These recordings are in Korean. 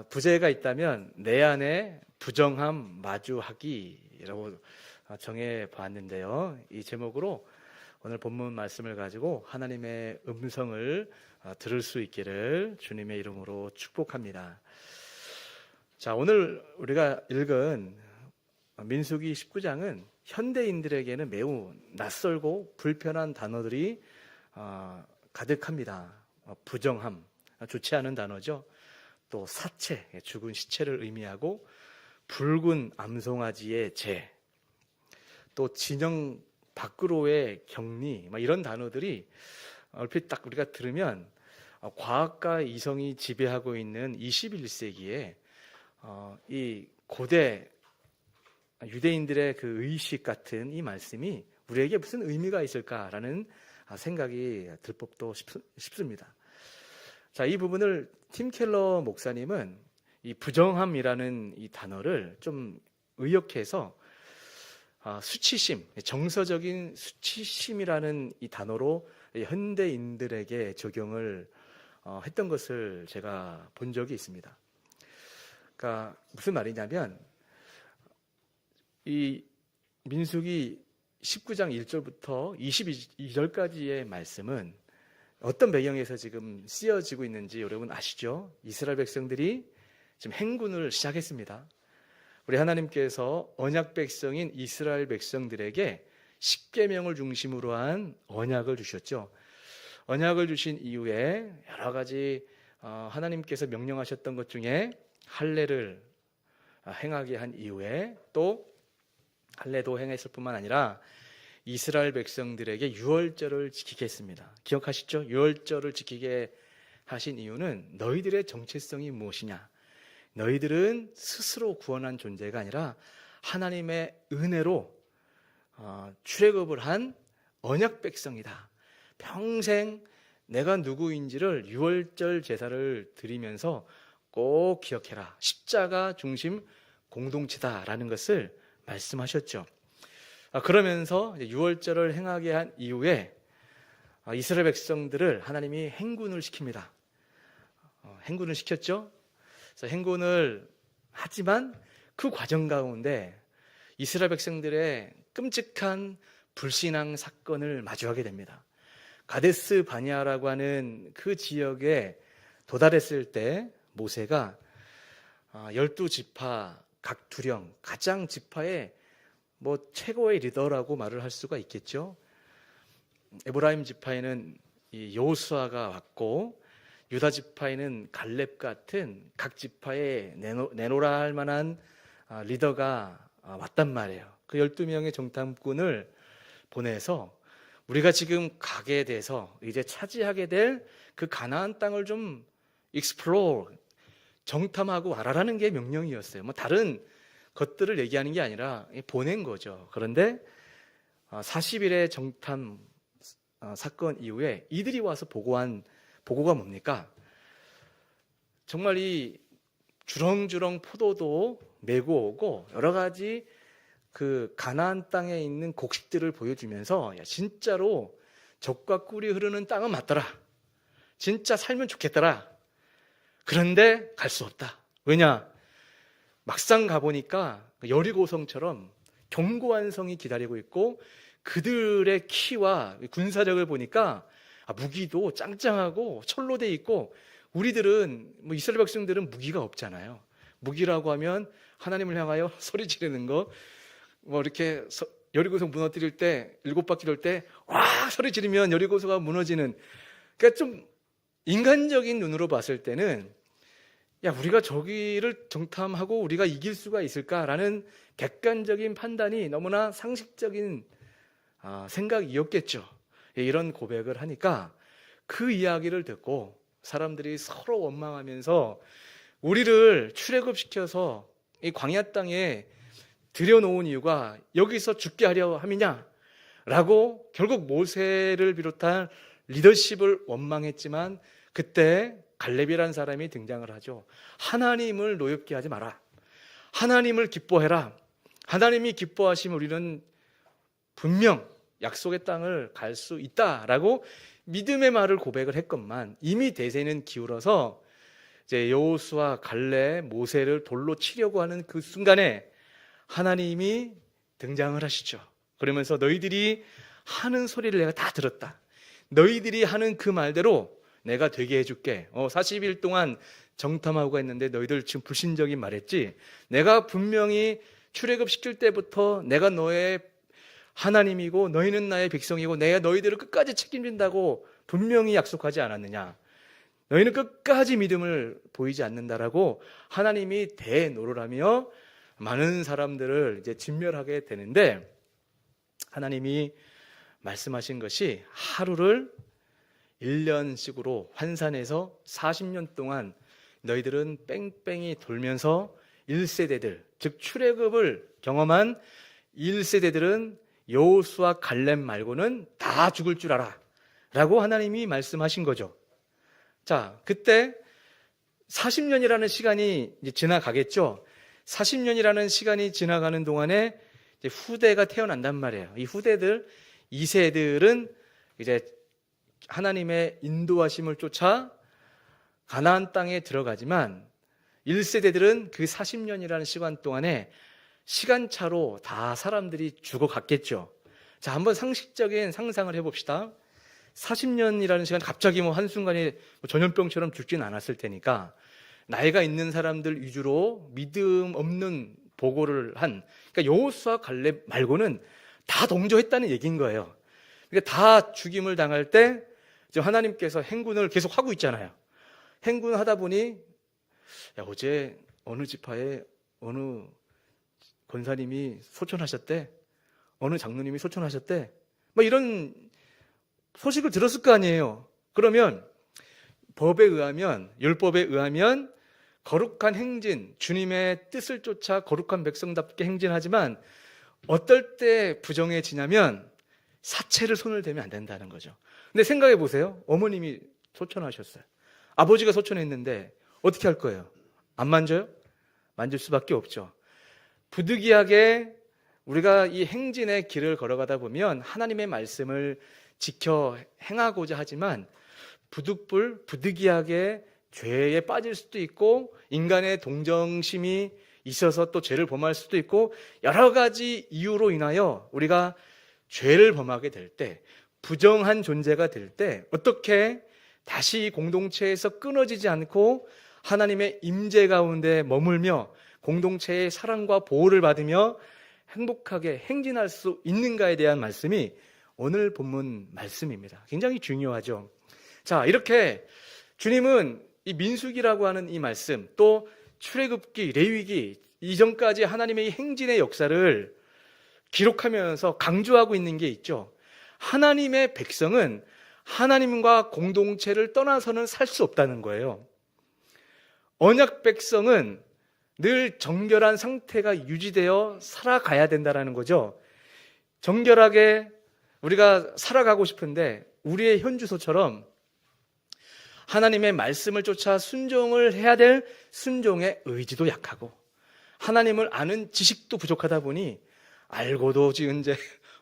부제가 있다면 내 안에 부정함 마주하기라고 정해 보았는데요. 이 제목으로 오늘 본문 말씀을 가지고 하나님의 음성을 들을 수 있기를 주님의 이름으로 축복합니다. 자, 오늘 우리가 읽은 민수기 19장은 현대인들에게는 매우 낯설고 불편한 단어들이 가득합니다. 부정함, 좋지 않은 단어죠. 또 사체, 죽은 시체를 의미하고 붉은 암송아지의 재, 또 진영 밖으로의 격리, 이런 단어들이 얼핏 딱 우리가 들으면 과학과 이성이 지배하고 있는 21세기에 이 고대 유대인들의 그 의식 같은 이 말씀이 우리에게 무슨 의미가 있을까라는 생각이 들 법도 싶습니다. 자, 이 부분을 팀 켈러 목사님은 이 부정함이라는 이 단어를 좀 의역해서 수치심, 정서적인 수치심이라는 이 단어로 현대인들에게 적용을 했던 것을 제가 본 적이 있습니다. 그러니까 무슨 말이냐면 이 민수기 19장 1절부터 22절까지의 말씀은 어떤 배경에서 지금 쓰여지고 있는지 여러분 아시죠? 이스라엘 백성들이 지금 행군을 시작했습니다. 우리 하나님께서 언약 백성인 이스라엘 백성들에게 십계명을 중심으로 한 언약을 주셨죠. 언약을 주신 이후에 여러 가지 하나님께서 명령하셨던 것 중에 할례를 행하게 한 이후에 또 할례도 행했을 뿐만 아니라 이스라엘 백성들에게 유월절을 지키게 했습니다. 기억하시죠? 유월절을 지키게 하신 이유는 너희들의 정체성이 무엇이냐? 너희들은 스스로 구원한 존재가 아니라 하나님의 은혜로 출애굽을 한 언약 백성이다. 평생 내가 누구인지를 유월절 제사를 드리면서 꼭 기억해라. 십자가 중심 공동체다라는 것을 말씀하셨죠. 그러면서 유월절을 행하게 한 이후에 이스라엘 백성들을 하나님이 행군을 시킵니다. 행군을 시켰죠. 그래서 행군을 하지만 그 과정 가운데 이스라엘 백성들의 끔찍한 불신앙 사건을 마주하게 됩니다. 가데스 바니아라고 하는 그 지역에 도달했을 때 모세가 12지파 각 두령, 가장 지파의 최고의 리더라고 말을 할 수가 있겠죠. 에브라임 지파에는 이 여호수아가 왔고 유다 지파에는 갈렙 같은 각 지파에 내노라 할 만한 리더가 왔단 말이에요. 그 12명의 정탐꾼을 보내서 우리가 지금 가게 돼서 이제 차지하게 될 그 가나안 땅을 좀 익스플로어, 정탐하고 와라라는 게 명령이었어요. 다른 것들을 얘기하는 게 아니라 보낸 거죠. 그런데 40일의 정탐 사건 이후에 이들이 와서 보고가 뭡니까? 정말 이 주렁주렁 포도도 메고 오고 여러 가지 그 가나안 땅에 있는 곡식들을 보여주면서 야, 진짜로 젖과 꿀이 흐르는 땅은 맞더라. 진짜 살면 좋겠더라. 그런데 갈 수 없다. 왜냐? 막상 가보니까 여리고성처럼 견고한 성이 기다리고 있고 그들의 키와 군사력을 보니까 무기도 짱짱하고 철로 돼 있고 우리들은 이스라엘 백성들은 무기가 없잖아요. 무기라고 하면 하나님을 향하여 소리 지르는 거 이렇게 여리고성 무너뜨릴 때 7바퀴 돌 때 와 소리 지르면 여리고성가 무너지는 그러니까 좀 인간적인 눈으로 봤을 때는 야 우리가 저기를 정탐하고 우리가 이길 수가 있을까라는 객관적인 판단이 너무나 상식적인 생각이었겠죠. 이런 고백을 하니까 그 이야기를 듣고 사람들이 서로 원망하면서 우리를 출애굽시켜서 이 광야 땅에 들여놓은 이유가 여기서 죽게 하려 함이냐라고 결국 모세를 비롯한 리더십을 원망했지만 그때 갈렙이라는 사람이 등장을 하죠. 하나님을 노엽게 하지 마라. 하나님을 기뻐해라. 하나님이 기뻐하시면 우리는 분명 약속의 땅을 갈 수 있다라고 믿음의 말을 고백을 했건만 이미 대세는 기울어서 이제 여호수아, 갈렙, 모세를 돌로 치려고 하는 그 순간에 하나님이 등장을 하시죠. 그러면서 너희들이 하는 소리를 내가 다 들었다. 너희들이 하는 그 말대로 내가 되게 해줄게. 40일 동안 정탐하고 했는데 너희들 지금 불신적인 말했지. 내가 분명히 출애굽 시킬 때부터 내가 너의 하나님이고 너희는 나의 백성이고 내가 너희들을 끝까지 책임진다고 분명히 약속하지 않았느냐. 너희는 끝까지 믿음을 보이지 않는다라고 하나님이 대노를 많은 사람들을 이제 진멸하게 되는데, 하나님이 말씀하신 것이 하루를 1년씩으로 환산해서 40년 동안 너희들은 뺑뺑이 돌면서 1세대들, 즉 출애굽을 경험한 1세대들은 여호수아, 갈렙 말고는 다 죽을 줄 알아 라고 하나님이 말씀하신 거죠. 자, 그때 40년이라는 시간이 이제 지나가겠죠. 40년이라는 시간이 지나가는 동안에 이제 후대가 태어난단 말이에요. 이 후대들, 2세들은 이제 하나님의 인도하심을 쫓아 가나안 땅에 들어가지만 1세대들은 그 40년이라는 시간 동안에 시간차로 다 사람들이 죽어갔겠죠. 자, 한번 상식적인 상상을 해봅시다. 40년이라는 시간, 갑자기 한순간에 전염병처럼 죽진 않았을 테니까 나이가 있는 사람들 위주로 믿음 없는 보고를 한, 그러니까 여호수아, 갈렙 말고는 다 동조했다는 얘기인 거예요. 그러니까 다 죽임을 당할 때 하나님께서 행군을 계속 하고 있잖아요. 행군을 하다 보니 어제 어느 지파에 어느 권사님이 소천하셨대, 어느 장로님이 소천하셨대, 이런 소식을 들었을 거 아니에요. 그러면 법에 의하면, 율법에 의하면 거룩한 행진, 주님의 뜻을 쫓아 거룩한 백성답게 행진하지만 어떨 때 부정해지냐면 사체를 손을 대면 안 된다는 거죠. 근데 생각해 보세요. 어머님이 소천하셨어요. 아버지가 소천했는데 어떻게 할 거예요? 안 만져요? 만질 수밖에 없죠. 부득이하게 우리가 이 행진의 길을 걸어가다 보면 하나님의 말씀을 지켜 행하고자 하지만 부득이하게 죄에 빠질 수도 있고 인간의 동정심이 있어서 또 죄를 범할 수도 있고 여러 가지 이유로 인하여 우리가 죄를 범하게 될 때, 부정한 존재가 될 때 어떻게 다시 공동체에서 끊어지지 않고 하나님의 임재 가운데 머물며 공동체의 사랑과 보호를 받으며 행복하게 행진할 수 있는가에 대한 말씀이 오늘 본문 말씀입니다. 굉장히 중요하죠. 자, 이렇게 주님은 이 민수기라고 하는 이 말씀, 또 출애굽기, 레위기 이전까지 하나님의 행진의 역사를 기록하면서 강조하고 있는 게 있죠. 하나님의 백성은 하나님과 공동체를 떠나서는 살 수 없다는 거예요. 언약 백성은 늘 정결한 상태가 유지되어 살아가야 된다는 거죠. 정결하게 우리가 살아가고 싶은데 우리의 현주소처럼 하나님의 말씀을 쫓아 순종을 해야 될 순종의 의지도 약하고 하나님을 아는 지식도 부족하다 보니 알고도 지은 죄,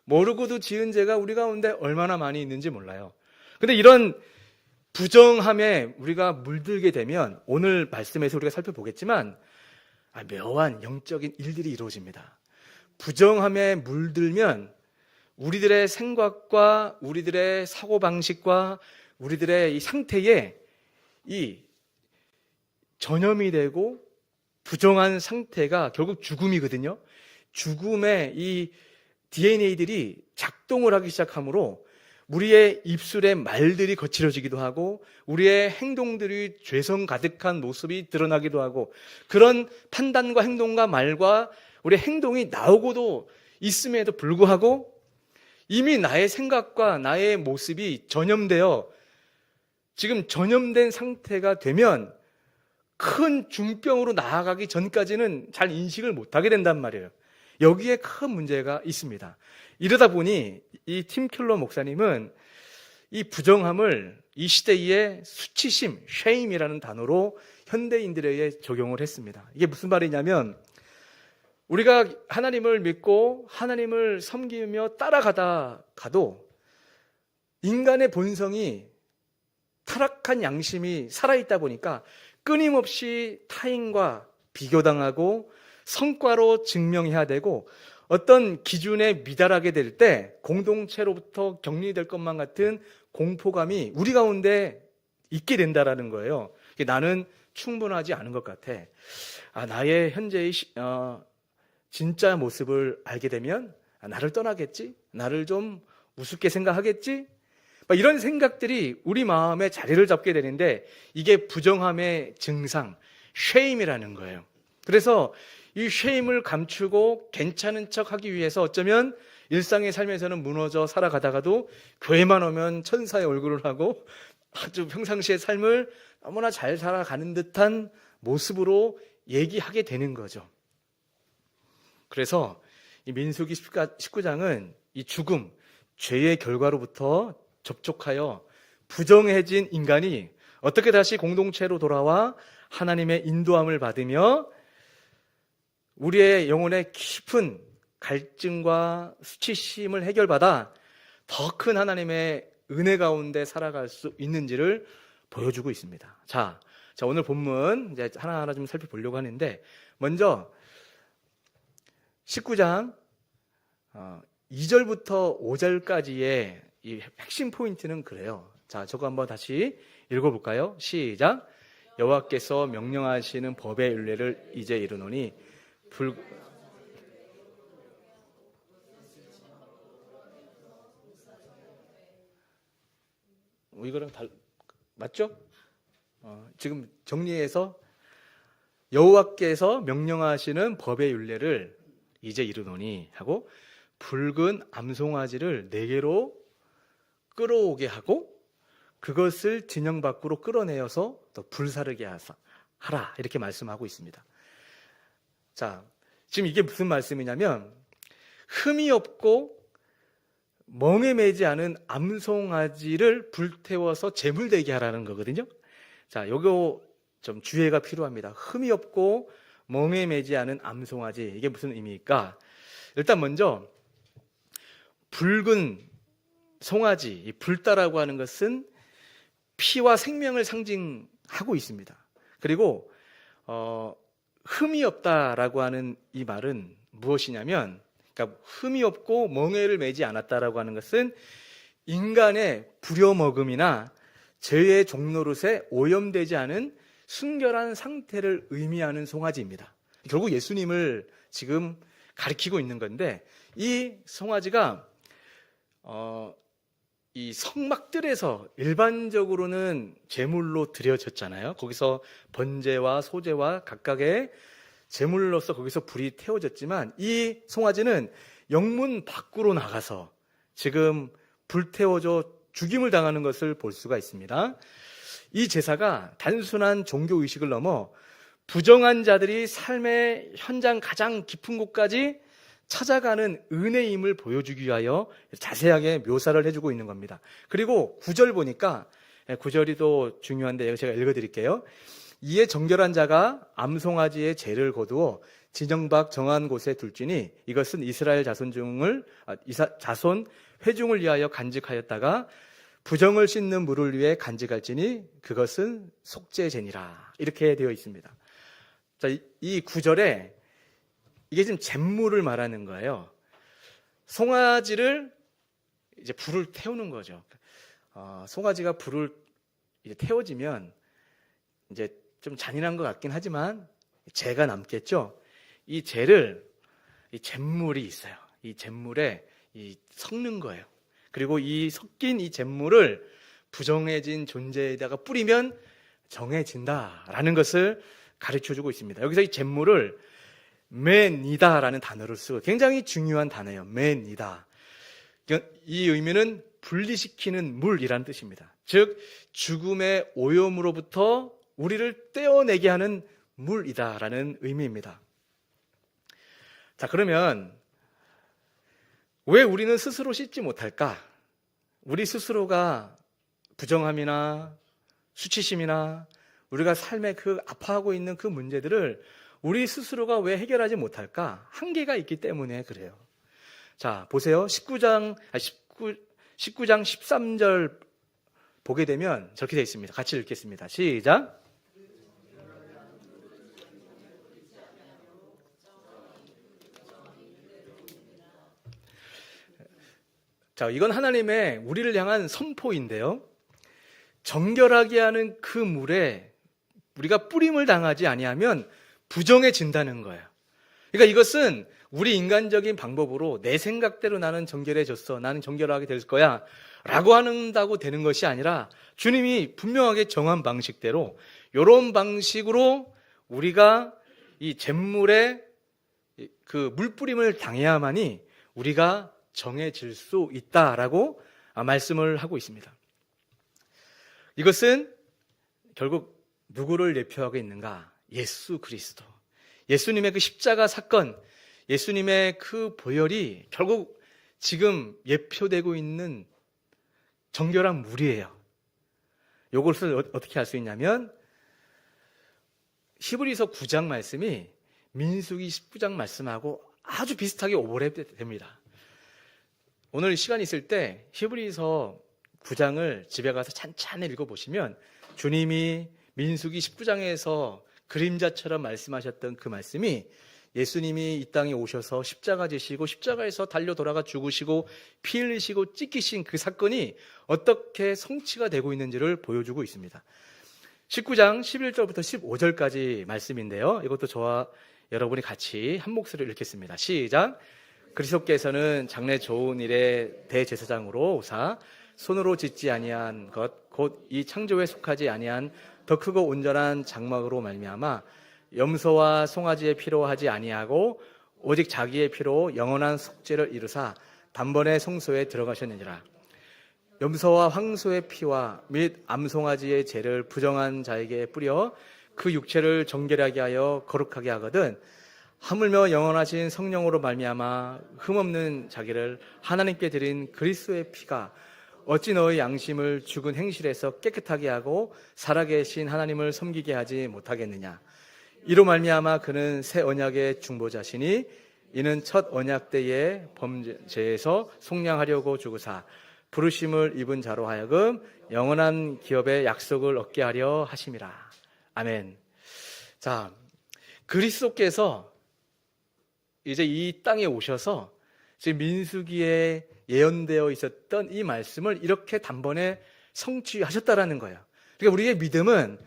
모르고도 지은 죄가 우리 가운데 얼마나 많이 있는지 몰라요. 근데 이런 부정함에 우리가 물들게 되면 오늘 말씀에서 우리가 살펴보겠지만 묘한 영적인 일들이 이루어집니다. 부정함에 물들면 우리들의 생각과 우리들의 사고방식과 우리들의 이 상태에 이 전염이 되고 부정한 상태가 결국 죽음이거든요. 죽음의 이 DNA들이 작동을 하기 시작하므로 우리의 입술의 말들이 거칠어지기도 하고 우리의 행동들이 죄성 가득한 모습이 드러나기도 하고 그런 판단과 행동과 말과 우리의 행동이 나오고도 있음에도 불구하고 이미 나의 생각과 나의 모습이 전염되어 지금 전염된 상태가 되면 큰 중병으로 나아가기 전까지는 잘 인식을 못하게 된단 말이에요. 여기에 큰 문제가 있습니다. 이러다 보니 이 팀 켈러 목사님은 이 부정함을 이 시대의 수치심, shame이라는 단어로 현대인들에게 적용을 했습니다. 이게 무슨 말이냐면 우리가 하나님을 믿고 하나님을 섬기며 따라가도 인간의 본성이 타락한 양심이 살아있다 보니까 끊임없이 타인과 비교당하고 성과로 증명해야 되고 어떤 기준에 미달하게 될 때 공동체로부터 격리될 것만 같은 공포감이 우리 가운데 있게 된다라는 거예요. 나는 충분하지 않은 것 같아. 나의 현재의 진짜 모습을 알게 되면 나를 떠나겠지? 나를 좀 우습게 생각하겠지? 이런 생각들이 우리 마음에 자리를 잡게 되는데 이게 부정함의 증상, 쉐임이라는 거예요. 그래서 이 쉐임을 감추고 괜찮은 척하기 위해서 어쩌면 일상의 삶에서는 무너져 살아가다가도 교회만 오면 천사의 얼굴을 하고 아주 평상시의 삶을 너무나 잘 살아가는 듯한 모습으로 얘기하게 되는 거죠. 그래서 이 민수기 19장은 이 죽음, 죄의 결과로부터 접촉하여 부정해진 인간이 어떻게 다시 공동체로 돌아와 하나님의 인도함을 받으며 우리의 영혼의 깊은 갈증과 수치심을 해결받아 더 큰 하나님의 은혜 가운데 살아갈 수 있는지를 보여주고 있습니다. 자, 오늘 본문 이제 하나하나 좀 살펴보려고 하는데 먼저 19장 2절부터 5절까지의 이 핵심 포인트는 그래요. 자, 저거 한번 다시 읽어볼까요? 시작. 여호와께서 명령하시는 법의 율례를 이제 이르노니 이거랑 맞죠? 지금 정리해서 여호와께서 명령하시는 법의 율례를 이제 이르노니 하고 붉은 암송아지를 4개로 끌어오게 하고 그것을 진영 밖으로 끌어내어서 또 불사르게 하라 이렇게 말씀하고 있습니다. 자, 지금 이게 무슨 말씀이냐면 흠이 없고 멍에 매지 않은 암송아지를 불태워서 제물되게 하라는 거거든요. 자, 요거 좀 주의가 필요합니다. 흠이 없고 멍에 매지 않은 암송아지, 이게 무슨 의미일까? 일단 먼저 붉은 송아지, 이 불다라고 하는 것은 피와 생명을 상징하고 있습니다. 그리고 흠이 없다라고 하는 이 말은 무엇이냐면, 그러니까 흠이 없고 멍에를 매지 않았다라고 하는 것은 인간의 부려먹음이나 죄의 종노릇에 오염되지 않은 순결한 상태를 의미하는 송아지입니다. 결국 예수님을 지금 가리키고 있는 건데, 이 송아지가 이 성막들에서 일반적으로는 제물로 드려졌잖아요. 거기서 번제와 소제와 각각의 제물로서 거기서 불이 태워졌지만 이 송아지는 영문 밖으로 나가서 지금 불태워져 죽임을 당하는 것을 볼 수가 있습니다. 이 제사가 단순한 종교의식을 넘어 부정한 자들이 삶의 현장 가장 깊은 곳까지 찾아가는 은혜임을 보여주기 위하여 자세하게 묘사를 해주고 있는 겁니다. 그리고 9절 보니까, 9절이 또 중요한데 제가 읽어드릴게요. 이에 정결한 자가 암송아지의 죄를 거두어 진영 밖 정한 곳에 둘지니 이것은 이스라엘 자손 회중을 위하여 간직하였다가 부정을 씻는 물을 위해 간직할지니 그것은 속죄제니라. 이렇게 되어 있습니다. 자, 이 9절에 이게 지금 잿물을 말하는 거예요. 송아지를 이제 불을 태우는 거죠. 송아지가 불을 이제 태워지면 이제 좀 잔인한 것 같긴 하지만 재가 남겠죠. 이 재를, 이 잿물이 있어요. 이 잿물에 섞는 거예요. 그리고 이 섞인 이 잿물을 부정해진 존재에다가 뿌리면 정해진다라는 것을 가르쳐주고 있습니다. 여기서 이 잿물을 메니다라는 단어를 쓰고, 굉장히 중요한 단어예요. 메니다. 이 의미는 분리시키는 물이라는 뜻입니다. 즉 죽음의 오염으로부터 우리를 떼어내게 하는 물이다라는 의미입니다. 자, 그러면 왜 우리는 스스로 씻지 못할까? 우리 스스로가 부정함이나 수치심이나 우리가 삶에 그 아파하고 있는 그 문제들을 우리 스스로가 왜 해결하지 못할까? 한계가 있기 때문에 그래요. 자, 보세요. 19장 13절 보게 되면 저렇게 되어 있습니다. 같이 읽겠습니다. 시작. 자, 이건 하나님의 우리를 향한 선포인데요. 정결하게 하는 그 물에 우리가 뿌림을 당하지 아니하면 부정해진다는 거예요. 그러니까 이것은 우리 인간적인 방법으로 내 생각대로 나는 정결해졌어, 나는 정결하게 될 거야 라고 한다고 되는 것이 아니라 주님이 분명하게 정한 방식대로 이런 방식으로 우리가 이 잿물에 그 물뿌림을 당해야만이 우리가 정해질 수 있다라고 말씀을 하고 있습니다. 이것은 결국 누구를 예표하고 있는가? 예수 그리스도. 예수님의 그 십자가 사건, 예수님의 그 보혈이 결국 지금 예표되고 있는 정결한 물이에요. 이것을 어떻게 알 수 있냐면 히브리서 9장 말씀이 민수기 19장 말씀하고 아주 비슷하게 오버랩됩니다. 오늘 시간 있을 때 히브리서 9장을 집에 가서 찬찬히 읽어보시면 주님이 민수기 19장에서 그림자처럼 말씀하셨던 그 말씀이 예수님이 이 땅에 오셔서 십자가 지시고 십자가에서 달려 돌아가 죽으시고 피 흘리시고 찢기신 그 사건이 어떻게 성취가 되고 있는지를 보여주고 있습니다. 19장 11절부터 15절까지 말씀인데요. 이것도 저와 여러분이 같이 한 목소리로 읽겠습니다. 시작. 그리스도께서는 장래 좋은 일의 대제사장으로 오사 손으로 짓지 아니한 것 곧 이 창조에 속하지 아니한 더 크고 온전한 장막으로 말미암아 염소와 송아지의 피로 하지 아니하고 오직 자기의 피로 영원한 속죄를 이루사 단번에 성소에 들어가셨느니라. 염소와 황소의 피와 및 암송아지의 죄를 부정한 자에게 뿌려 그 육체를 정결하게 하여 거룩하게 하거든 하물며 영원하신 성령으로 말미암아 흠없는 자기를 하나님께 드린 그리스도의 피가 어찌 너의 양심을 죽은 행실에서 깨끗하게 하고 살아계신 하나님을 섬기게 하지 못하겠느냐. 이로 말미암아 그는 새 언약의 중보자시니 이는 첫 언약 때의 범죄에서 속량하려고 죽으사 부르심을 입은 자로 하여금 영원한 기업의 약속을 얻게 하려 하심이라. 아멘. 자, 그리스도께서 이제 이 땅에 오셔서 지금 민수기에 예언되어 있었던 이 말씀을 이렇게 단번에 성취하셨다라는 거예요. 그러니까 우리의 믿음은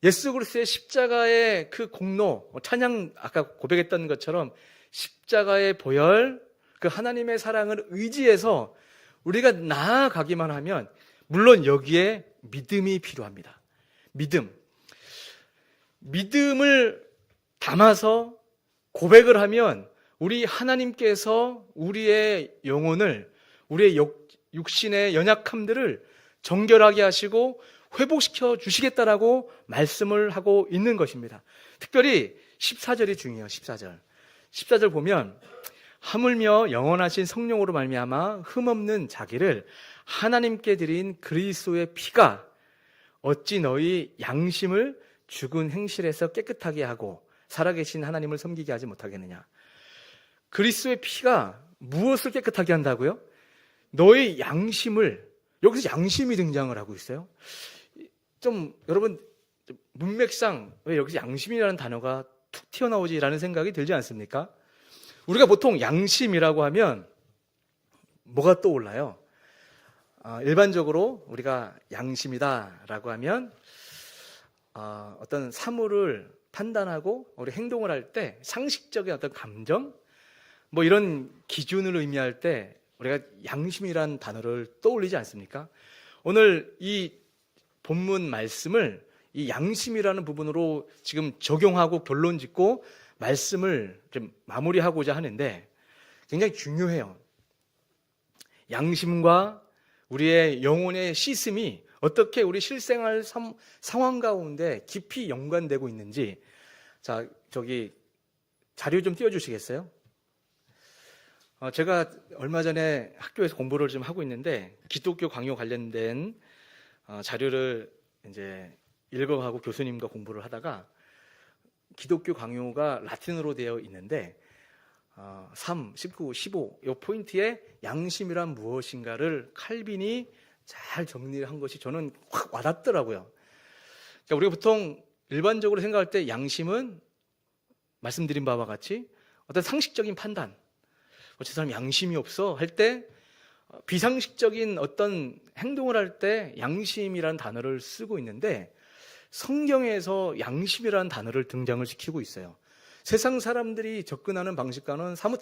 예수 그리스도의 십자가의 그 공로, 찬양 아까 고백했던 것처럼 십자가의 보혈, 그 하나님의 사랑을 의지해서 우리가 나아가기만 하면 물론 여기에 믿음이 필요합니다. 믿음을 담아서 고백을 하면 우리 하나님께서 우리의 영혼을, 우리의 육신의 연약함들을 정결하게 하시고 회복시켜 주시겠다라고 말씀을 하고 있는 것입니다. 특별히 14절이 중요해요. 14절 보면 하물며 영원하신 성령으로 말미암아 흠없는 자기를 하나님께 드린 그리스도의 피가 어찌 너희 양심을 죽은 행실에서 깨끗하게 하고 살아계신 하나님을 섬기게 하지 못하겠느냐. 그리스도의 피가 무엇을 깨끗하게 한다고요? 너의 양심을, 여기서 양심이 등장을 하고 있어요. 좀 여러분 문맥상 왜 여기서 양심이라는 단어가 툭 튀어나오지라는 생각이 들지 않습니까? 우리가 보통 양심이라고 하면 뭐가 떠올라요? 일반적으로 우리가 양심이다라고 하면 어떤 사물을 판단하고 우리 행동을 할 때 상식적인 어떤 감정, 뭐 이런 기준을 의미할 때 우리가 양심이라는 단어를 떠올리지 않습니까? 오늘 이 본문 말씀을 이 양심이라는 부분으로 지금 적용하고 결론 짓고 말씀을 좀 마무리하고자 하는데 굉장히 중요해요. 양심과 우리의 영혼의 씻음이 어떻게 우리 실생활 상황 가운데 깊이 연관되고 있는지, 자, 저기 자료 좀 띄워주시겠어요? 제가 얼마 전에 학교에서 공부를 좀 하고 있는데 기독교 강요 관련된 자료를 이제 읽어가고 교수님과 공부를 하다가 기독교 강요가 라틴어로 되어 있는데 3, 19, 15 이 포인트에 양심이란 무엇인가를 칼빈이 잘 정리를 한 것이 저는 확 와닿더라고요. 그러니까 우리가 보통 일반적으로 생각할 때 양심은 말씀드린 바와 같이 어떤 상식적인 판단, 저 사람 양심이 없어 할 때 비상식적인 어떤 행동을 할 때 양심이라는 단어를 쓰고 있는데 성경에서 양심이라는 단어를 등장을 시키고 있어요. 세상 사람들이 접근하는 방식과는 사뭇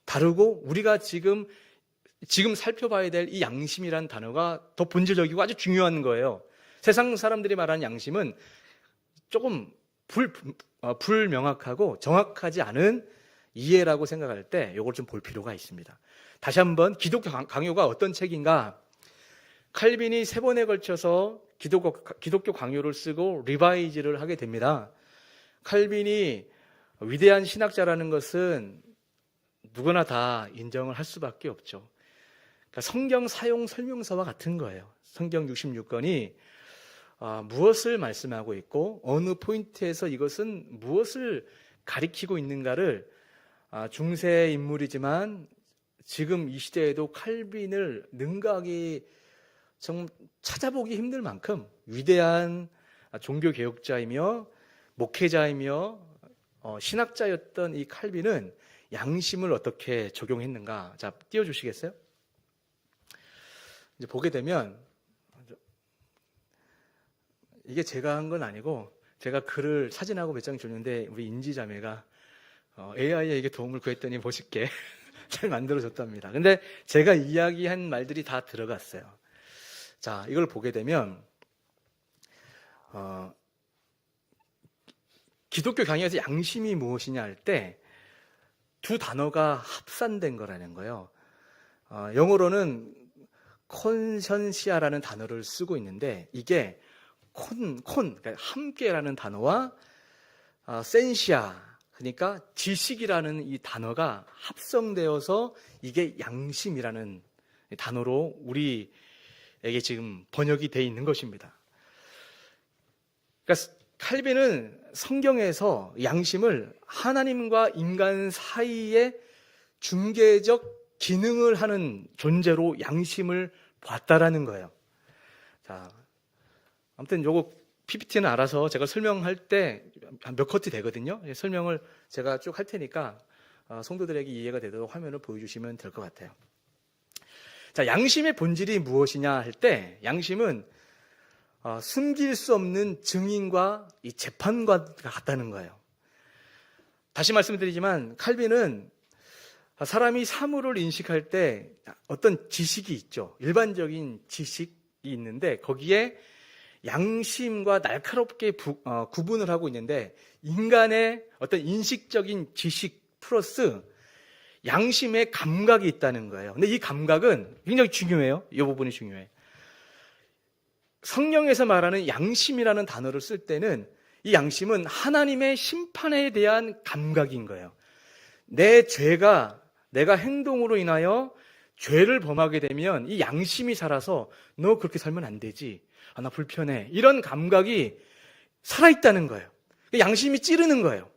다르고 우리가 지금 살펴봐야 될 이 양심이라는 단어가 더 본질적이고 아주 중요한 거예요. 세상 사람들이 말하는 양심은 조금 불명확하고 정확하지 않은 이해라고 생각할 때 이걸 좀 볼 필요가 있습니다. 다시 한번 기독교 강요가 어떤 책인가? 칼빈이 3번에 걸쳐서 기독교 강요를 쓰고 리바이즈를 하게 됩니다. 칼빈이 위대한 신학자라는 것은 누구나 다 인정을 할 수밖에 없죠. 그러니까 성경 사용 설명서와 같은 거예요. 성경 66권이 무엇을 말씀하고 있고 어느 포인트에서 이것은 무엇을 가리키고 있는가를 중세 인물이지만 지금 이 시대에도 칼빈을 능가하기 좀 찾아보기 힘들 만큼 위대한 종교개혁자이며 목회자이며 신학자였던 이 칼빈은 양심을 어떻게 적용했는가? 자, 띄워주시겠어요? 이제 보게 되면 이게 제가 한 건 아니고 제가 글을 사진하고 몇 장 줬는데 우리 인지자매가 AI에게 도움을 구했더니 멋있게 잘 만들어졌답니다. 근데 제가 이야기한 말들이 다 들어갔어요. 자, 이걸 보게 되면 기독교 강의에서 양심이 무엇이냐 할 때 두 단어가 합산된 거라는 거예요. 영어로는 콘션시아라는 단어를 쓰고 있는데 이게 그러니까 함께라는 단어와 센시아, 그러니까 지식이라는 이 단어가 합성되어서 이게 양심이라는 단어로 우리에게 지금 번역이 되어 있는 것입니다. 그러니까 칼빈은 성경에서 양심을 하나님과 인간 사이에 중개적 기능을 하는 존재로 양심을 봤다라는 거예요. 자, 아무튼 요거 PPT는 알아서 제가 설명할 때 몇 커트 되거든요. 설명을 제가 쭉 할 테니까 성도들에게 이해가 되도록 화면을 보여주시면 될 것 같아요. 자, 양심의 본질이 무엇이냐 할 때 양심은 숨길 수 없는 증인과 이 재판과 같다는 거예요. 다시 말씀드리지만 칼빈은 사람이 사물을 인식할 때 어떤 지식이 있죠. 일반적인 지식이 있는데 거기에 양심과 날카롭게 구분을 하고 있는데 인간의 어떤 인식적인 지식 플러스 양심의 감각이 있다는 거예요. 근데 이 감각은 굉장히 중요해요. 이 부분이 중요해요. 성경에서 말하는 양심이라는 단어를 쓸 때는 이 양심은 하나님의 심판에 대한 감각인 거예요. 내가 행동으로 인하여 죄를 범하게 되면 이 양심이 살아서 너 그렇게 살면 안 되지. 나 불편해. 이런 감각이 살아있다는 거예요. 양심이 찌르는 거예요.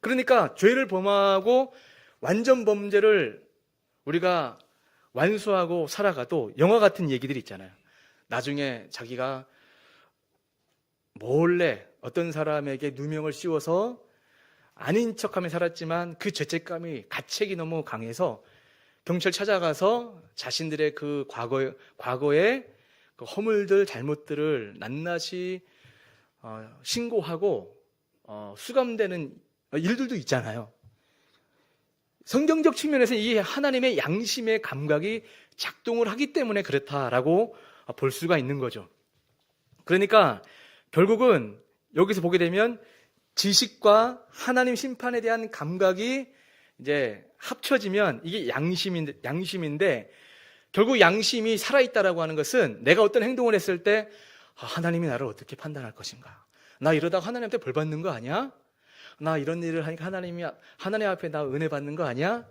그러니까 죄를 범하고 완전 범죄를 우리가 완수하고 살아가도 영화 같은 얘기들이 있잖아요. 나중에 자기가 몰래 어떤 사람에게 누명을 씌워서 아닌 척하며 살았지만 그 죄책감이 가책이 너무 강해서 경찰 찾아가서 자신들의 그 과거의 그 허물들, 잘못들을 낱낱이 신고하고 수감되는 일들도 있잖아요. 성경적 측면에서 이 하나님의 양심의 감각이 작동을 하기 때문에 그렇다라고 볼 수가 있는 거죠. 그러니까 결국은 여기서 보게 되면 지식과 하나님 심판에 대한 감각이 이제 합쳐지면 이게 양심인데 결국 양심이 살아있다라고 하는 것은 내가 어떤 행동을 했을 때 하나님이 나를 어떻게 판단할 것인가? 나 이러다가 하나님한테 벌 받는 거 아니야? 나 이런 일을 하니까 하나님 앞에 나 은혜 받는 거 아니야?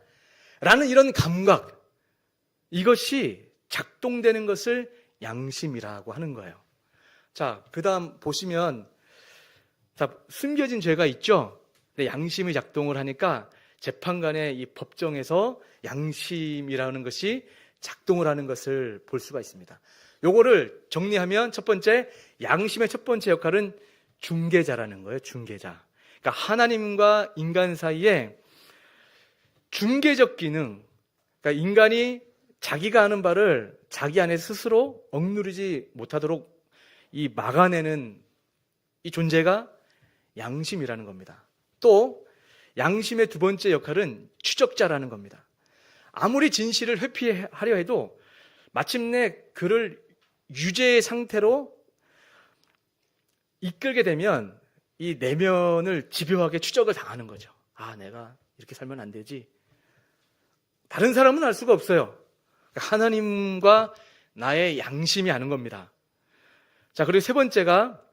라는 이런 감각, 이것이 작동되는 것을 양심이라고 하는 거예요. 자, 그 다음 보시면 숨겨진 죄가 있죠? 근데 양심이 작동을 하니까 재판관의 이 법정에서 양심이라는 것이 작동을 하는 것을 볼 수가 있습니다. 요거를 정리하면 첫 번째, 양심의 첫 번째 역할은 중개자라는 거예요. 중개자. 그러니까 하나님과 인간 사이에 중개적 기능, 그러니까 인간이 자기가 하는 바를 자기 안에 스스로 억누르지 못하도록 이 막아내는 이 존재가 양심이라는 겁니다. 또 양심의 두 번째 역할은 추적자라는 겁니다. 아무리 진실을 회피하려 해도 마침내 그를 유죄의 상태로 이끌게 되면 이 내면을 집요하게 추적을 당하는 거죠. 아, 내가 이렇게 살면 안 되지. 다른 사람은 알 수가 없어요. 하나님과 나의 양심이 아는 겁니다. 자, 그리고 세 번째가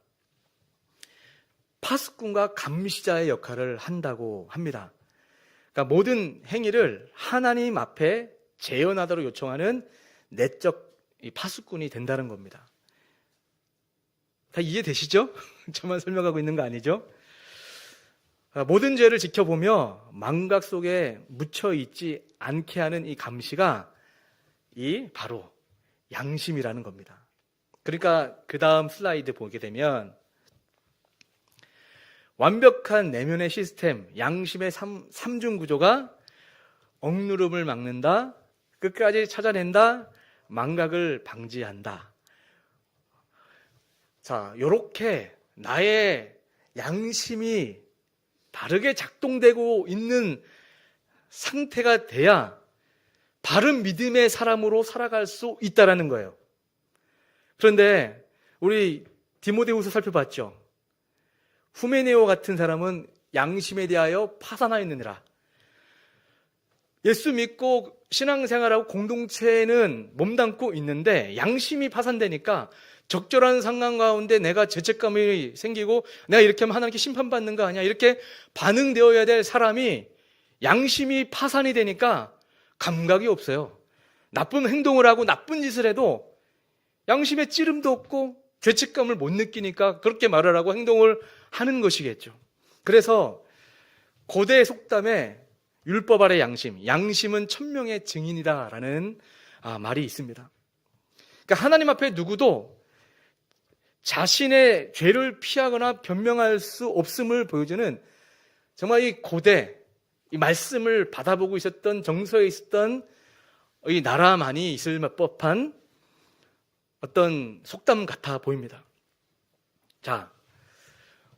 파수꾼과 감시자의 역할을 한다고 합니다. 그러니까 모든 행위를 하나님 앞에 재현하도록 요청하는 내적 파수꾼이 된다는 겁니다. 다 이해되시죠? 저만 설명하고 있는 거 아니죠? 모든 죄를 지켜보며 망각 속에 묻혀 있지 않게 하는 이 감시가 바로 양심이라는 겁니다. 그러니까 그 다음 슬라이드 보게 되면 완벽한 내면의 시스템, 양심의 삼중 구조가 억누름을 막는다, 끝까지 찾아낸다, 망각을 방지한다. 자, 요렇게 나의 양심이 바르게 작동되고 있는 상태가 돼야 바른 믿음의 사람으로 살아갈 수 있다라는 거예요. 그런데 우리 디모데후서 살펴봤죠. 후메네오 같은 사람은 양심에 대하여 파산하였느니라. 예수 믿고 신앙생활하고 공동체는 몸담고 있는데 양심이 파산되니까 적절한 상황 가운데 내가 죄책감이 생기고 내가 이렇게 하면 하나님께 심판받는 거 아니야, 이렇게 반응되어야 될 사람이 양심이 파산이 되니까 감각이 없어요. 나쁜 행동을 하고 나쁜 짓을 해도 양심에 찌름도 없고 죄책감을 못 느끼니까 그렇게 말을 하고 행동을 하는 것이겠죠. 그래서 고대 속담에 율법 아래 양심, 양심은 천명의 증인이다라는 말이 있습니다. 그러니까 하나님 앞에 누구도 자신의 죄를 피하거나 변명할 수 없음을 보여주는 정말 이 고대 이 말씀을 받아보고 있었던 정서에 있었던 이 나라만이 있을 법한 어떤 속담 같아 보입니다. 자,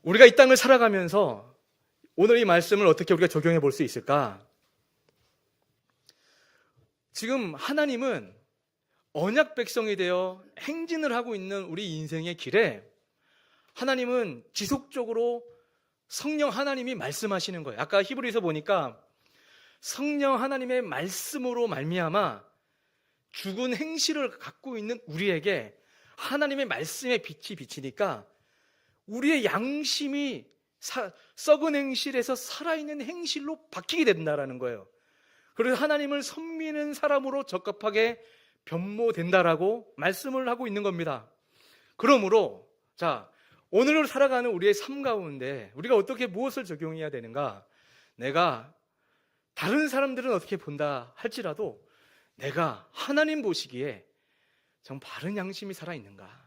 우리가 이 땅을 살아가면서 오늘 이 말씀을 어떻게 우리가 적용해 볼 수 있을까? 지금 하나님은 언약 백성이 되어 행진을 하고 있는 우리 인생의 길에 하나님은 지속적으로 성령 하나님이 말씀하시는 거예요. 아까 히브리서 보니까 성령 하나님의 말씀으로 말미암아 죽은 행실을 갖고 있는 우리에게 하나님의 말씀의 빛이 비치니까 우리의 양심이 썩은 행실에서 살아있는 행실로 바뀌게 된다라는 거예요. 그래서 하나님을 섬기는 사람으로 적합하게 변모된다라고 말씀을 하고 있는 겁니다. 그러므로 자, 오늘을 살아가는 우리의 삶 가운데 우리가 어떻게 무엇을 적용해야 되는가? 내가 다른 사람들은 어떻게 본다 할지라도 내가 하나님 보시기에 정 바른 양심이 살아있는가?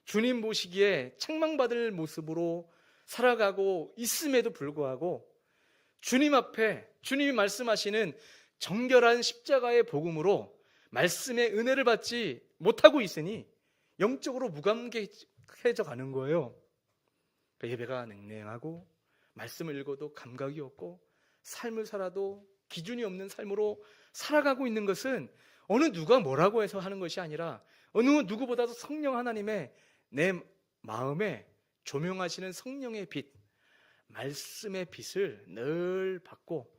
주님 보시기에 책망받을 모습으로 살아가고 있음에도 불구하고 주님 앞에 주님이 말씀하시는 정결한 십자가의 복음으로 말씀의 은혜를 받지 못하고 있으니 영적으로 무감각해져 가는 거예요. 예배가 냉랭하고 말씀을 읽어도 감각이 없고 삶을 살아도 기준이 없는 삶으로 살아가고 있는 것은 어느 누가 뭐라고 해서 하는 것이 아니라 어느 누구보다도 성령 하나님의 내 마음에 조명하시는 성령의 빛, 말씀의 빛을 늘 받고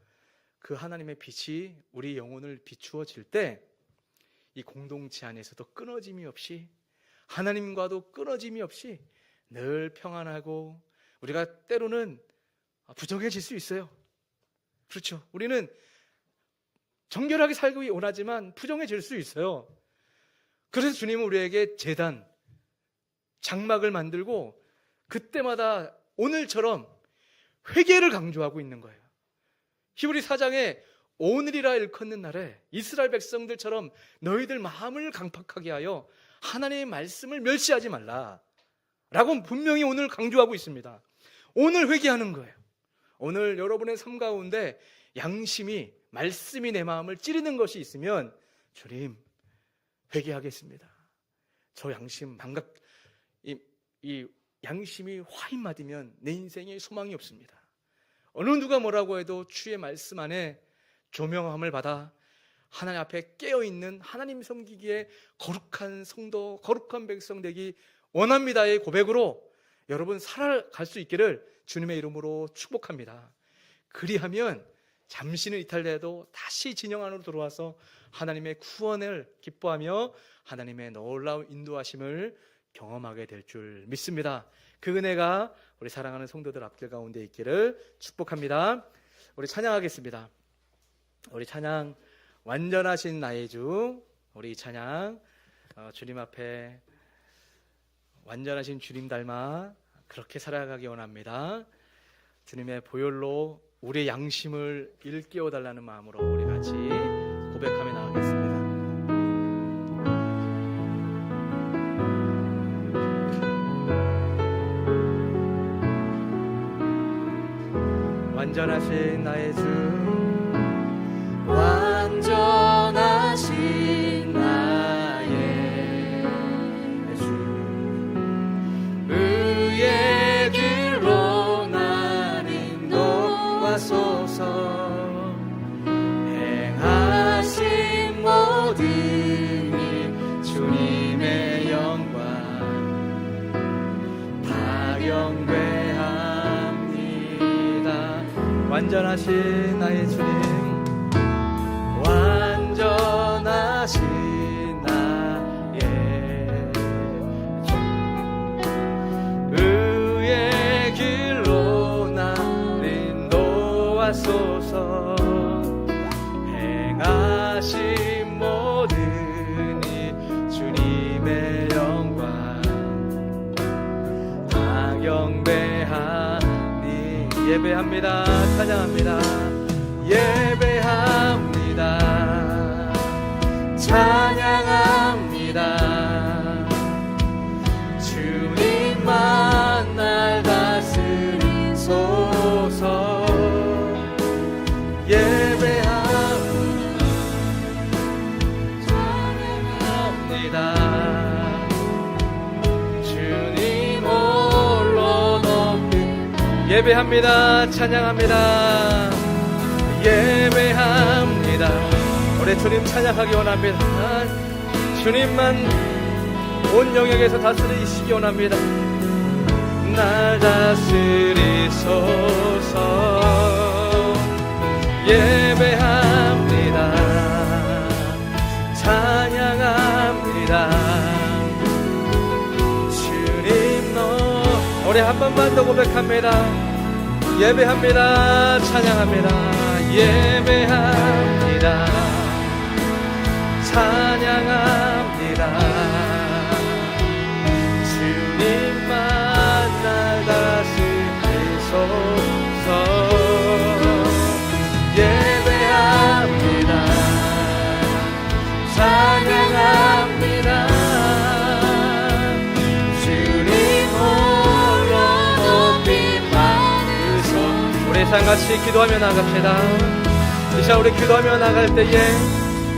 그 하나님의 빛이 우리 영혼을 비추어질 때 이 공동체 안에서도 끊어짐이 없이 하나님과도 끊어짐이 없이 늘 평안하고 우리가 때로는 부정해질 수 있어요. 그렇죠. 우리는 정결하게 살기 원하지만 부정해질 수 있어요. 그래서 주님은 우리에게 제단, 장막을 만들고 그때마다 오늘처럼 회개를 강조하고 있는 거예요. 히브리 4장에 오늘이라 일컫는 날에 이스라엘 백성들처럼 너희들 마음을 강팍하게 하여 하나님의 말씀을 멸시하지 말라 라고 분명히 오늘 강조하고 있습니다. 오늘 회개하는 거예요. 오늘 여러분의 삶 가운데 양심이 말씀이 내 마음을 찌르는 것이 있으면 주님, 회개하겠습니다. 저 양심 이 양심이 화인마디면 내 인생에 소망이 없습니다. 어느 누가 뭐라고 해도 주의 말씀 안에 조명함을 받아 하나님 앞에 깨어있는 하나님 섬기기에 거룩한 성도, 거룩한 백성 되기 원합니다의 고백으로 여러분 살아갈 수 있기를 주님의 이름으로 축복합니다. 그리하면 잠시는 이탈돼도 다시 진영 안으로 들어와서 하나님의 구원을 기뻐하며 하나님의 놀라운 인도하심을 경험하게 될 줄 믿습니다. 그 은혜가 우리 사랑하는 성도들 앞길 가운데 있기를 축복합니다. 우리 찬양하겠습니다. 우리 찬양 완전하신 나의 주, 우리 찬양 주님 앞에 완전하신 주님 닮아 그렇게 살아가기 원합니다. 주님의 보혈로 우리의 양심을 일깨워 달라는 마음으로 우리 같이 고백하며 나가겠습니다. 완전하신 나의 주, 완전하신 나의 주, 의의 길로 날 인도하소서. 행하신 모든 일 주님의 영광 다 경배합니다. 완전하신 나의 주님, 완전하신 나의 주, 의의 길로 날 인도하소서. 행하신 모든 일 주님의 영광 다 경배하니. 예배합니다. 찬양합니다. 예배합니다. 찬양합니다. 주님만 날 다스리소서. 예배합니다. 찬양합니다. 주님 홀로 높이. 예배합니다. 찬양합니다. 예배합니다. 우리 주님 찬양하기 원합니다. 주님만 온 영역에서 다스리시기 원합니다. 날 다스리소서. 예배합니다. 찬양합니다. 주님 우리 한 번만 더 고백합니다. 예배합니다. 찬양합니다. 예배합니다. 찬양합니다. 주님만 날 다스리소서. 예배합니다. 찬양합니다. 주님 홀로 높이 받으소. 우리 상같이 기도하며 나갑시다. 이 시간 우리 기도하며 나갈 때에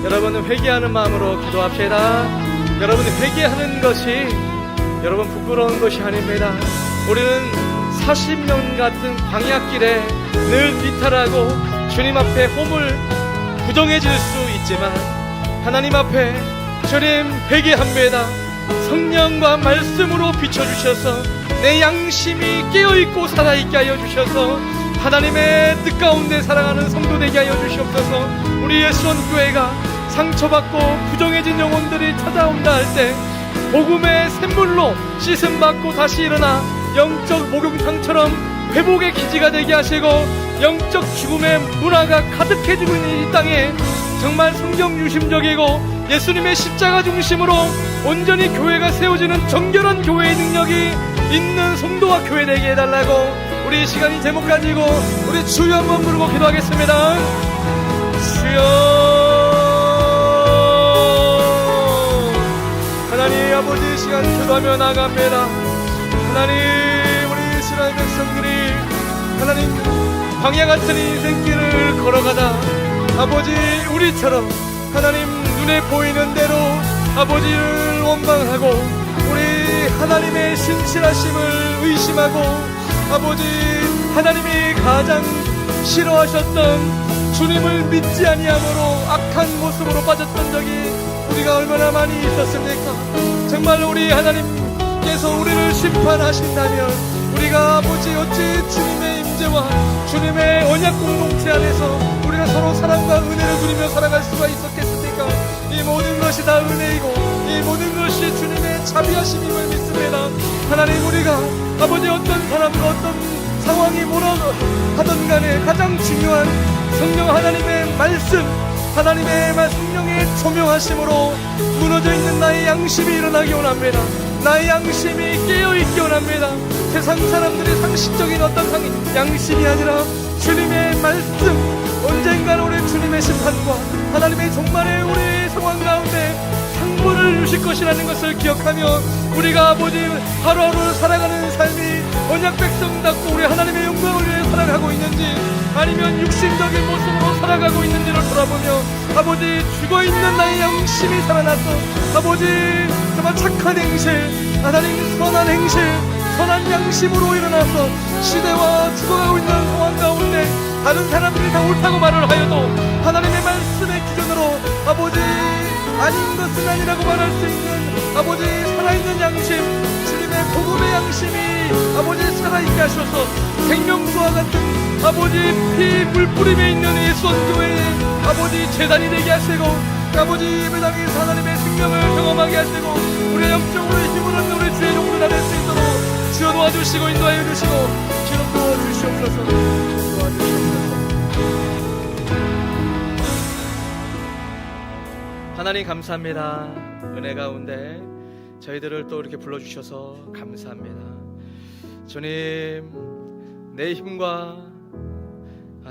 여러분은 회개하는 마음으로 기도합시다. 여러분이 회개하는 것이 여러분 부끄러운 것이 아닙니다. 우리는 40년 같은 광야길에 늘 비탈하고 주님 앞에 홈을 부정해질 수 있지만 하나님 앞에 주님 회개합니다. 성령과 말씀으로 비춰주셔서 내 양심이 깨어있고 살아있게 하여 주셔서 하나님의 뜻 가운데 살아가는 성도 되게 하여 주시옵소서. 우리 예수원 교회가 상처받고 부정해진 영혼들이 찾아온다 할 때 복음의 샘물로 씻음받고 다시 일어나 영적 목욕탕처럼 회복의 기지가 되게 하시고 영적 죽음의 문화가 가득해지고 있는 이 땅에 정말 성경 중심적이고 예수님의 십자가 중심으로 온전히 교회가 세워지는 정결한 교회의 능력이 있는 성도와 교회 되게 해달라고 우리 시간이 제목 가지고 우리 주여 한번 부르고 기도하겠습니다. 주여. 하나님 아버지 시간 기도하며 나갑니다. 하나님 우리 이스라엘 백성들이 하나님 광야 같은 인생길을 걸어가다 아버지 우리처럼 하나님 눈에 보이는 대로 아버지를 원망하고 우리 하나님의 신실하심을 의심하고 아버지 하나님이 가장 싫어하셨던 주님을 믿지 아니함으로 악한 모습으로 빠졌던 적이 우리가 얼마나 많이 있었습니까? 정말 우리 하나님께서 우리를 심판하신다면 우리가 아버지 어찌 주님의 임재와 주님의 언약 공동체 안에서 우리가 서로 사랑과 은혜를 누리며 살아갈 수가 있었겠습니까? 이 모든 것이 다 은혜이고 이 모든 것이 주님의 자비하심임을 믿습니다. 하나님, 우리가 아버지 어떤 사람과 어떤 상황이 뭐라 하던 간에 가장 중요한 성령 하나님의 말씀, 하나님의 성령의 조명하심으로 무너져 있는 나의 양심이 일어나기 원합니다. 나의 양심이 깨어있기 원합니다. 세상 사람들의 상식적인 어떤 양심이 아니라 주님의 말씀, 언젠가는 우리 주님의 심판과 하나님의 정말의 우리의 상황 가운데 상분을 주실 것이라는 것을 기억하며 우리가 아버지 하루하루 살아가는 삶이 언약 백성답고 우리 하나님의 영광을 위해 살아가고 있는지 아니면 육신적인 모습으로 살아가고 있는지를 돌아보며 아버지 죽어있는 나의 양심이 살아나서 아버지 정말 착한 행실, 하나님 선한 행실, 선한 양심으로 일어나서 시대와 죽어가고 있는 상황 가운데 다른 사람들이 다 옳다고 말을 하여도 하나님의 말씀의 기준으로 아버지 아닌 것은 아니라고 말할 수 있는 아버지 살아있는 양심, 주님의 복음의 양심이 아버지 살아있게 하셔서 생명수와 같은 아버지 피 물뿌림에 있는 이 수원교회의 아버지 재단이 되게 하시고 아버지 예배당에서 하나님의 생명을 경험하게 하시고 우리의 영적으로 힘을 얻는 우리 주의 종들 안에 수 있도록 주여 도와주시고 인도하여 주시고 주여 도와주시옵소서. 도와주시옵소서. 하나님 감사합니다. 은혜 가운데 저희들을 또 이렇게 불러주셔서 감사합니다. 주님, 내 힘과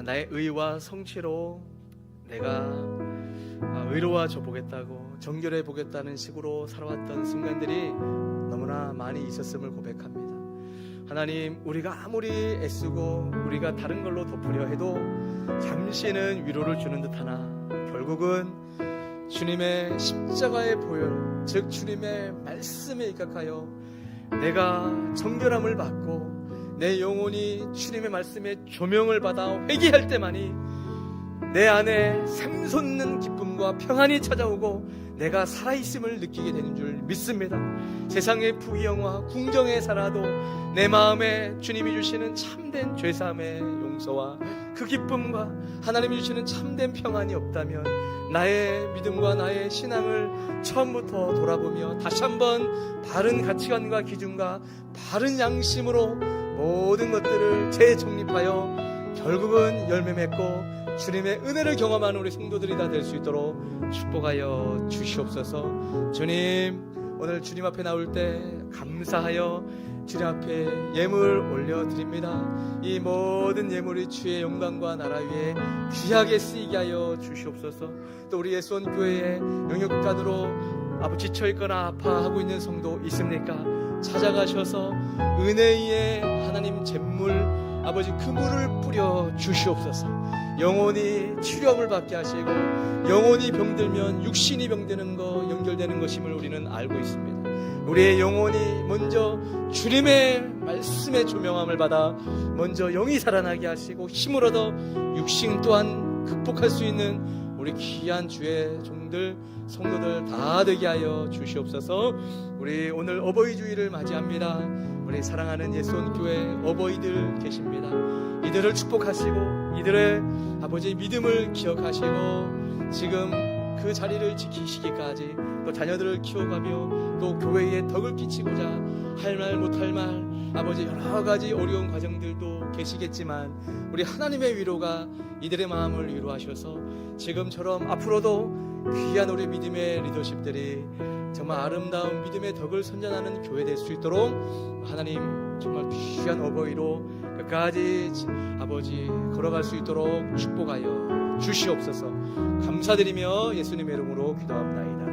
나의 의와 성취로 내가 의로워져 보겠다고 정결해 보겠다는 식으로 살아왔던 순간들이 너무나 많이 있었음을 고백합니다. 하나님, 우리가 아무리 애쓰고 우리가 다른 걸로 덮으려 해도 잠시는 위로를 주는 듯하나 결국은 주님의 십자가의 보혈, 즉 주님의 말씀에 입각하여 내가 정결함을 받고 내 영혼이 주님의 말씀에 조명을 받아 회개할 때만이 내 안에 샘솟는 기쁨과 평안이 찾아오고 내가 살아있음을 느끼게 되는 줄 믿습니다. 세상의 부귀영화 궁정에 살아도 내 마음에 주님이 주시는 참된 죄사함의 용서와 그 기쁨과 하나님이 주시는 참된 평안이 없다면 나의 믿음과 나의 신앙을 처음부터 돌아보며 다시 한번 바른 가치관과 기준과 바른 양심으로 모든 것들을 재정립하여 결국은 열매 맺고 주님의 은혜를 경험하는 우리 성도들이 다 될 수 있도록 축복하여 주시옵소서. 주님, 오늘 주님 앞에 나올 때 감사하여 주님 앞에 예물 올려드립니다. 이 모든 예물이 주의 영광과 나라 위에 귀하게 쓰이게 하여 주시옵소서. 또 우리 예수원교회의 영역간으로 아버지 지쳐있거나 아파하고 있는 성도 있습니까? 찾아가셔서 은혜의 하나님 잿물 아버지 그 물을 뿌려 주시옵소서. 영혼이 치료함을 받게 하시고 영혼이 병들면 육신이 병드는 거 연결되는 것임을 우리는 알고 있습니다. 우리의 영혼이 먼저 주님의 말씀의 조명함을 받아 먼저 영이 살아나게 하시고 힘을 얻어 육신 또한 극복할 수 있는 우리 귀한 주의 종들 성도들 다 되게 하여 주시옵소서. 우리 오늘 어버이 주일을 맞이합니다. 우리 사랑하는 예수원교회 어버이들 계십니다. 이들을 축복하시고 이들의 아버지의 믿음을 기억하시고 지금 그 자리를 지키시기까지 또 자녀들을 키워가며 또 교회에 덕을 끼치고자 할 말 못할 말 아버지 여러 가지 어려운 과정들도 계시겠지만 우리 하나님의 위로가 이들의 마음을 위로하셔서 지금처럼 앞으로도 귀한 우리 믿음의 리더십들이 정말 아름다운 믿음의 덕을 선전하는 교회 될 수 있도록 하나님 정말 귀한 어버이로 끝까지 아버지 걸어갈 수 있도록 축복하여 주시옵소서. 감사드리며 예수님의 이름으로 기도합니다.